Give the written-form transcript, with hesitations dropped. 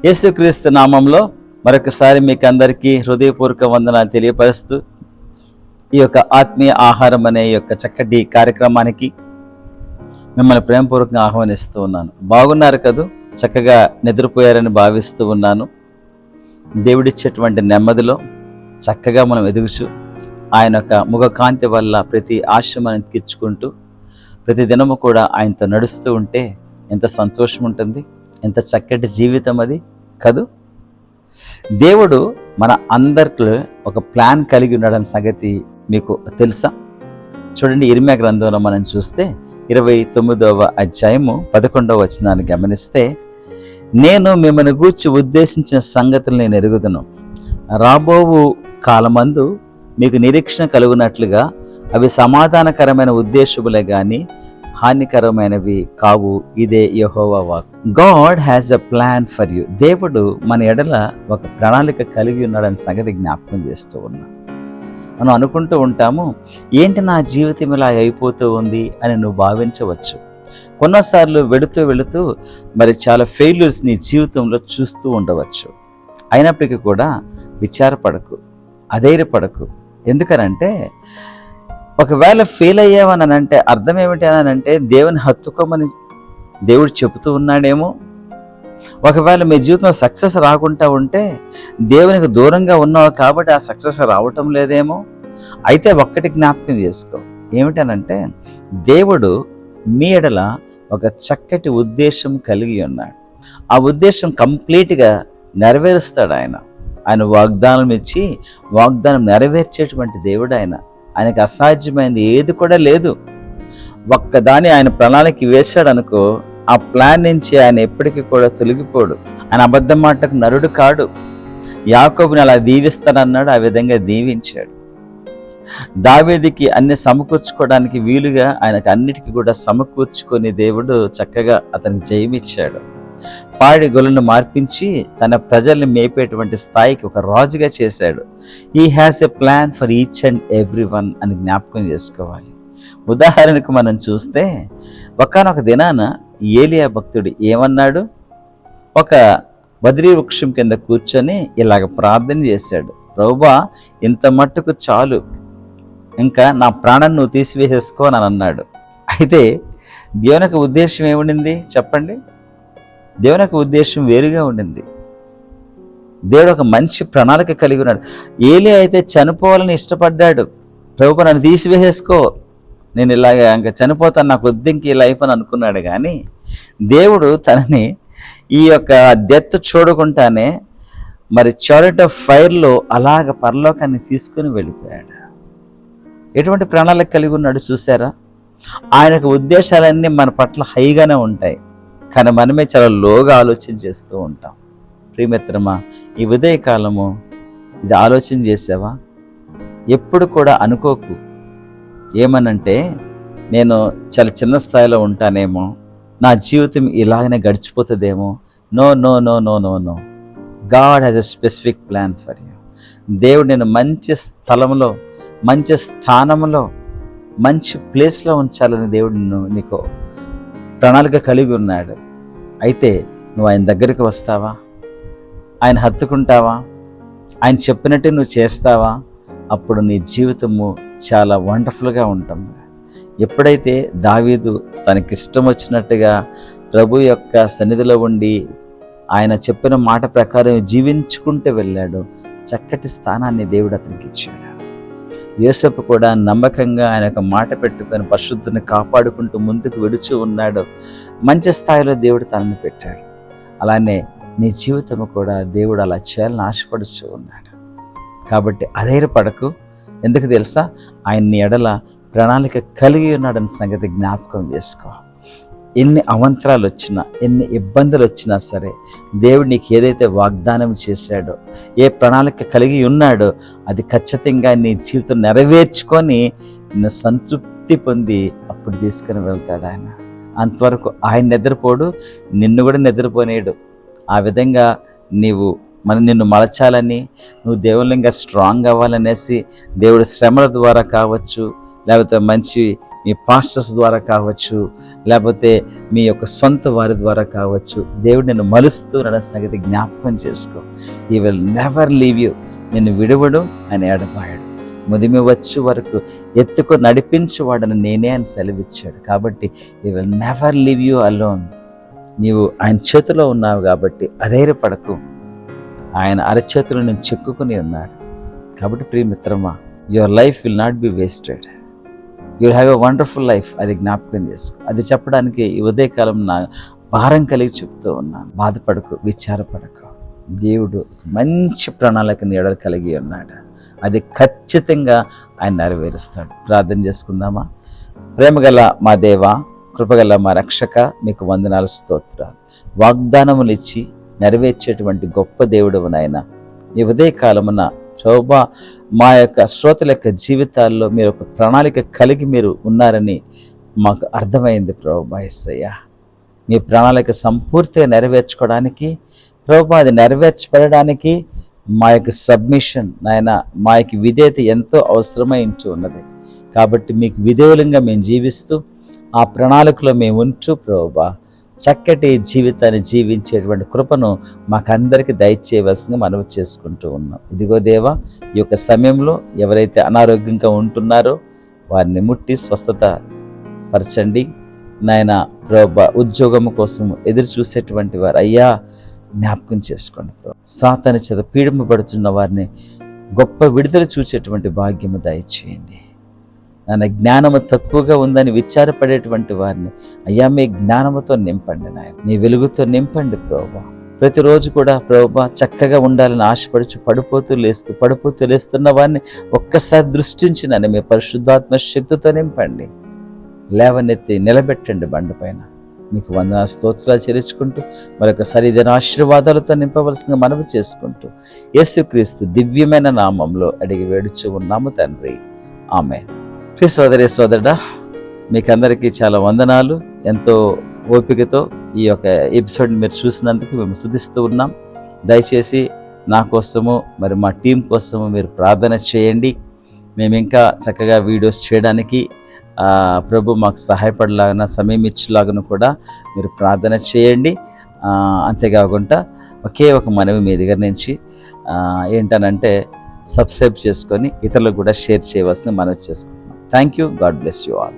యేసుక్రీస్తు నామంలో మరొకసారి మీకు అందరికీ హృదయపూర్వక వందనాలు తెలియపరుస్తూ ఈ యొక్క ఆత్మీయ ఆహారం అనే యొక్క చక్కటి కార్యక్రమానికి మిమ్మల్ని ప్రేమపూర్వకంగా ఆహ్వానిస్తూ ఉన్నాను. బాగున్నారు కదూ? చక్కగా నిద్రపోయారని భావిస్తూ ఉన్నాను. దేవుడిచ్చేటువంటి నెమ్మదిలో చక్కగా మనం ఎదుగుచు ఆయన యొక్క ముఖకాంతి వల్ల ప్రతి ఆశ మనం తీర్చుకుంటూ ప్రతి దినము కూడా ఆయనతో నడుస్తూ ఉంటే ఎంత సంతోషం ఉంటుంది, ఎంత చక్కటి జీవితం అది కదూ. దేవుడు మన అందరికీ ఒక ప్లాన్ కలిగి ఉన్నాడన్న సంగతి మీకు తెలుసా? చూడండి, ఇర్మియా గ్రంథంలో మనం చూస్తే 29వ అధ్యాయము 11వ వచనాన్ని గమనిస్తే, నేను మిమ్మల్ని గూర్చి ఉద్దేశించిన సంగతులు నేను ఎరుగుదును, రాబోవు కాలమందు మీకు నిరీక్షణ కలుగునట్లుగా అవి సమాధానకరమైన ఉద్దేశములే గాని హానికరమైనవి కావు. ఇదే యెహోవా వాక్. God has a plan for you. దేవుడు మన ఎడల ఒక ప్రణాళిక కలిగి ఉన్నాడని సంగతి జ్ఞాపకం చేస్తూ ఉన్నా. మనం అనుకుంటూ ఉంటాము, ఏంటి నా జీవితం ఇలా అయిపోతూ ఉంది అని నువ్వు భావించవచ్చు. కొన్నిసార్లు వెళుతూ మరి చాలా ఫెయిల్యూర్స్ నీ జీవితంలో చూస్తూ ఉండవచ్చు. అయినప్పటికీ కూడా విచారపడకు, అధైర్యపడకు. ఎందుకనంటే ఒకవేళ ఫెయిల్ అయ్యావని అంటే అర్థం ఏమిటి అని అంటే దేవుని హత్తుకోమని దేవుడు చెబుతూ ఉన్నాడేమో. ఒకవేళ మీ జీవితంలో సక్సెస్ రాకుండా ఉంటే దేవునికి దూరంగా ఉన్నావు కాబట్టి ఆ సక్సెస్ రావటం లేదేమో. అయితే ఒక్కటి జ్ఞాపకం చేసుకో, ఏమిటనంటే దేవుడు మీ ఎడల ఒక చక్కటి ఉద్దేశం కలిగి ఉన్నాడు. ఆ ఉద్దేశం కంప్లీట్గా నెరవేరుస్తాడు ఆయన. ఆయన వాగ్దానం ఇచ్చి వాగ్దానం నెరవేర్చేటువంటి దేవుడు ఆయన. ఆయనకు అసాధ్యమైనది ఏది కూడా లేదు. ఒక్కదాని ఆయన ప్రణాళిక వేశాడు అనుకో, ఆ ప్లాన్ నుంచి ఆయన ఎప్పటికీ కూడా తొలగిపోడు. ఆయన అబద్ధం మాటకు నరుడు కాడు. యాకోబుని అలా దీవిస్తానన్నాడు, ఆ విధంగా దీవించాడు. దావీదుకి అన్ని సమకూర్చుకోవడానికి వీలుగా ఆయనకు అన్నిటికీ కూడా సమకూర్చుకొని దేవుడు చక్కగా అతనికి జయమిచ్చాడు. పాడి గొలను మార్పించి తన ప్రజల్ని మేపేటువంటి స్థాయికి ఒక రాజుగా చేశాడు. He has a plan for each and every one అని జ్ఞాపకం చేసుకోవాలి. ఉదాహరణకు మనం చూస్తే ఒకానొక దినాన ఏలియా భక్తుడు ఏమన్నాడు, ఒక బద్రీ వృక్షం కింద కూర్చొని ఇలాగ ప్రార్థన చేశాడు, ప్రభువా ఇంత మట్టుకు చాలు, ఇంకా నా ప్రాణాన్ని నువ్వు తీసివేసేసుకో అని అన్నాడు. అయితే దేవుని యొక్క ఉద్దేశం ఏముండింది చెప్పండి? దేవుని యొక్క ఉద్దేశం వేరుగా ఉండింది. దేవుడు ఒక మంచి ప్రణాళిక కలిగి ఉన్నాడు. ఏలియా అయితే చనిపోవాలని ఇష్టపడ్డాడు. ప్రభువా నన్ను తీసివేసేసుకో, నేను ఇలాగ ఇంకా చనిపోతాను, నాకు వద్దు ఇంక ఈ లైఫ్ అని అనుకున్నాడు. కానీ దేవుడు తనని ఈ యొక్క డెత్ చూడకుండానే మరి చారిట్ ఆఫ్ ఫైర్లో అలాగ పరలోకాన్ని తీసుకుని వెళ్ళిపోయాడు. ఎటువంటి ప్రణాళిక కలిగి ఉన్నాడు చూసారా? ఆయనకు ఉద్దేశాలన్నీ మన పట్ల హైగానే ఉంటాయి, కానీ మనమే చాలా లోగా ఆలోచన చేస్తూ ఉంటాం. ప్రియమిత్రమా, ఈ ఉదయకాలము ఇది ఆలోచన చేసావా? ఎప్పుడు కూడా అనుకోకు ఏమనంటే నేను చాలా చిన్న స్థాయిలో ఉంటానేమో, నా జీవితం ఇలాగనే గడిచిపోతుందేమో. No no no no no no God has a specific plan for you. దేవుడు నేను మంచి స్థలంలో, మంచి స్థానంలో, మంచి ప్లేస్లో ఉంచాలని దేవుడు నీకు ప్రణాళిక కలిగి ఉన్నాడు. అయితే నువ్వు ఆయన దగ్గరికి వస్తావా? ఆయన హత్తుకుంటావా? ఆయన చెప్పినట్టు నువ్వు చేస్తావా? అప్పుడు నీ జీవితము చాలా వండర్ఫుల్గా ఉంటుంది. ఎప్పుడైతే దావీదు తనకిష్టం వచ్చినట్టుగా ప్రభు యొక్క సన్నిధిలో ఉండి ఆయన చెప్పిన మాట ప్రకారం జీవించుకుంటూ వెళ్ళాడు, చక్కటి స్థానాన్ని దేవుడు అతనికి ఇచ్చాడు. యోసేపు కూడా నమ్మకంగా ఆయన ఒక మాట పెట్టుకొని పరిశుద్ధిని కాపాడుకుంటూ ముందుకు వెడుచూ ఉన్నాడు. మంచి స్థాయిలో దేవుడు తనని పెట్టాడు. అలానే నీ జీవితము కూడా దేవుడు అలా చేయాలని ఆశపడుచూ ఉన్నాడు. కాబట్టి అధైర్యపడకు. ఎందుకు తెలుసా? ఆయన నీ ఎడల ప్రణాళిక కలిగి ఉన్నాడన్న సంగతి జ్ఞాపకం చేసుకో. ఎన్ని అవంతరాలు వచ్చినా, ఎన్ని ఇబ్బందులు వచ్చినా సరే దేవుడు నీకు ఏదైతే వాగ్దానం చేశాడో, ఏ ప్రణాళిక కలిగి ఉన్నాడో అది ఖచ్చితంగా నీ జీవితం నెరవేర్చుకొని నిన్ను సంతృప్తి పొంది అప్పుడు తీసుకుని వెళ్తాడు ఆయన. అంతవరకు ఆయన నిద్రపోడు, నిన్ను కూడా నిద్రపోనేడు. ఆ విధంగా నిన్ను మలచాలని, నువ్వు దేవుళ్ళు ఇంకా స్ట్రాంగ్ అవ్వాలనేసి దేవుడు శ్రమల ద్వారా కావచ్చు, లేకపోతే మంచి మీ పాస్టర్స్ ద్వారా కావచ్చు, లేకపోతే మీ యొక్క సొంత వారి ద్వారా కావచ్చు, దేవుడు నిన్ను మలుస్తున్నాడన్న సంగతి జ్ఞాపకం చేసుకో. He will never leave you. నిన్ను విడువడు, ఆయన ఎడబాయడు. ముదిమి వచ్చే వరకు ఎత్తుకు నడిపించేవాడని నేనే అని సెలవిచ్చాడు. కాబట్టి he will never leave you alone. నీవు ఆయన చేతిలో ఉన్నావు కాబట్టి అధైర్యపడకు. ఆయన అరచేతులు నేను చిక్కుకుని ఉన్నాడు. కాబట్టి ప్రియమిత్రమా, your life will not be wasted. You'll have a wonderful life. అది జ్ఞాపకం చేసుకో. అది చెప్పడానికి ఈ ఉదయకాలం నా భారం కలిగి చెప్తూ ఉన్నాను. బాధపడకు, విచారపడకు. దేవుడు మంచి ప్రణాళిక నీ ఎడల కలిగి ఉన్నాడు. అది ఖచ్చితంగా ఆయన నెరవేరుస్తాడు. ప్రార్థన చేసుకుందామా? ప్రేమగల మా దేవా, కృపగల మా రక్షక, మీకు వందనాలు, స్తోత్రాలు. వాగ్దానములు ఇచ్చి నెరవేర్చేటువంటి గొప్ప దేవుడు నాయన. ఈ ఉదయకాలమున ప్రభువా, మా యొక్క శ్రోతల యొక్క జీవితాల్లో మీరు ఒక ప్రణాళిక కలిగి మీరు ఉన్నారని మాకు అర్థమైంది ప్రభువా. యేసయ్యా, మీ ప్రణాళిక సంపూర్తిగా నెరవేర్చుకోవడానికి ప్రభువా, అది నెరవేర్చబడడానికి మా యొక్క సబ్మిషన్ నాయన, మా యొక్క విధేయత ఎంతో అవసరమై ఉంటూ ఉన్నది. కాబట్టి మీకు విధేయులంగా మేము జీవిస్తూ ఆ ప్రణాళికలో మేము ఉంటూ ప్రభువా, చక్కటి జీవితాన్ని జీవించేటువంటి కృపను మాకందరికీ దయచేయవలసిందిగా మనవి చేసుకుంటూ ఉన్నాం. ఇదిగో దేవా, ఈ యొక్క సమయంలో ఎవరైతే అనారోగ్యంగా ఉంటున్నారో వారిని ముట్టి స్వస్థత పరచండి నాయన. ప్రభువా, ఉద్యోగం కోసం ఎదురు చూసేటువంటి వారు అయ్యా జ్ఞాపకం చేసుకోండి. సాతాను చేత పీడింపబడుతున్న వారిని గొప్ప విడుదల చూసేటువంటి భాగ్యము దయచేయండి. నాన్న, జ్ఞానము తక్కువగా ఉందని విచారపడేటువంటి వారిని అయ్యా మీ జ్ఞానముతో నింపండి నాయన, మీ వెలుగుతో నింపండి ప్రభువా. ప్రతిరోజు కూడా ప్రభువా చక్కగా ఉండాలని ఆశపడుచు పడిపోతూ లేస్తున్న వారిని ఒక్కసారి దృష్టించినని మీ పరిశుద్ధాత్మ శక్తితో నింపండి. లేవనెత్తి నిలబెట్టండి బండపైన. మీకు వందన స్తోత్రాలు చెల్లించుకుంటూ మరొకసారి ఇదైనా ఆశీర్వాదాలతో నింపవలసిందిగా మనవి చేసుకుంటూ యేసుక్రీస్తు దివ్యమైన నామంలో అడిగి వేడుచు ఉన్నాము తండ్రి, ఆమేన్. ప్రియ సోదరి సోదరుడా, మీకందరికీ చాలా వందనాలు. ఎంతో ఓపికతో ఈ యొక్క ఎపిసోడ్ని మీరు చూసినందుకు మేము స్తుతిస్తూ ఉన్నాం. దయచేసి నా కోసము మరి మా టీం కోసము మీరు ప్రార్థన చేయండి. మేము ఇంకా చక్కగా వీడియోస్ చేయడానికి ప్రభు మాకు సహాయపడలాగా, సమయం ఇచ్చేలాగా కూడా మీరు ప్రార్థన చేయండి. అంతేకాకుండా ఒకే ఒక మనవి మీ దగ్గర నుంచి ఏంటనంటే సబ్స్క్రైబ్ చేసుకొని ఇతరులకు కూడా షేర్ చేయవలసిన మనవి చేసుకుంటున్నాం. Thank you. God bless you all.